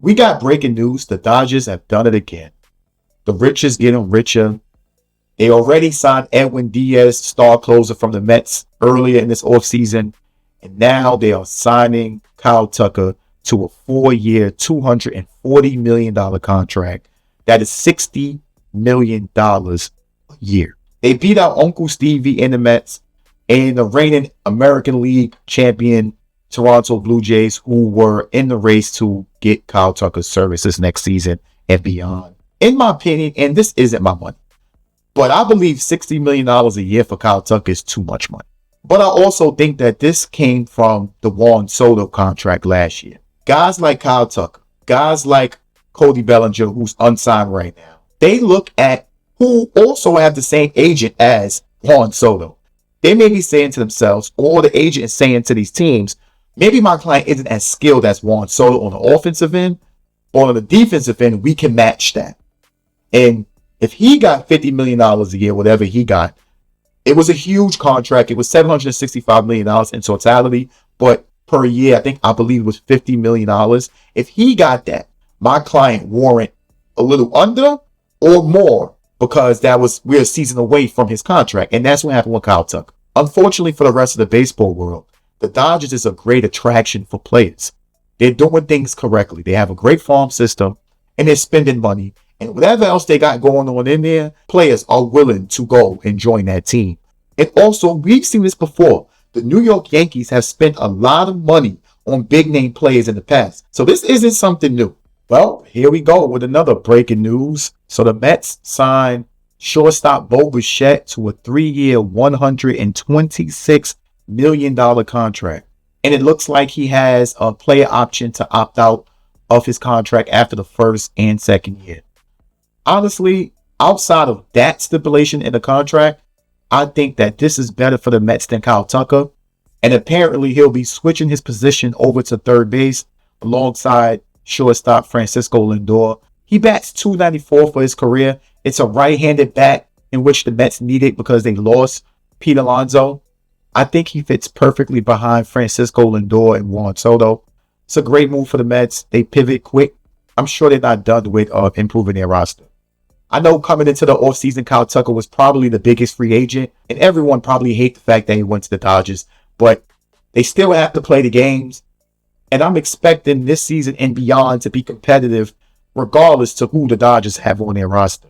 We got breaking news. The Dodgers have done it again. The rich is getting richer. They already signed Edwin Diaz, star closer from the Mets, earlier in this offseason. And now they are signing Kyle Tucker to a 4-year, $240 million contract. That is $60 million a year. They beat out Uncle Stevie in the Mets and the reigning American League champion Toronto Blue Jays, who were in the race to get Kyle Tucker's services next season and beyond. In my opinion, and this isn't my money, but I believe $60 million a year for Kyle Tucker is too much money. But I also think that this came from the Juan Soto contract last year. Guys like Kyle Tucker, guys like Cody Bellinger, who's unsigned right now, they look at who also have the same agent as Juan Soto. They may be saying to themselves, or the agent is saying to these teams, maybe my client isn't as skilled as Juan Soto on the offensive end, or on the defensive end, we can match that. And if he got $50 million a year, whatever he got, it was a huge contract. It was $765 million in totality, but per year, I believe it was $50 million. If he got that, my client warrant a little under or more, because we're a season away from his contract. And that's what happened with Kyle Tucker. Unfortunately for the rest of the baseball world, the Dodgers is a great attraction for players. They're doing things correctly. They have a great farm system and they're spending money. And whatever else they got going on in there, players are willing to go and join that team. And also, we've seen this before. The New York Yankees have spent a lot of money on big name players in the past. So this isn't something new. Well, here we go with another breaking news. So the Mets signed shortstop Bo Bichette to a 3-year, $126 million contract. And it looks like he has a player option to opt out of his contract after the first and second year. Honestly, outside of that stipulation in the contract, I think that this is better for the Mets than Kyle Tucker. And apparently he'll be switching his position over to third base alongside shortstop Francisco Lindor. He bats .294 for his career. It's a right-handed bat in which the Mets needed because they lost Pete Alonso. I think he fits perfectly behind Francisco Lindor and Juan Soto. It's a great move for the Mets. They pivot quick. I'm sure they're not done with improving their roster. I know coming into the offseason, Kyle Tucker was probably the biggest free agent, and everyone probably hates the fact that he went to the Dodgers, but they still have to play the games, and I'm expecting this season and beyond to be competitive regardless to who the Dodgers have on their roster.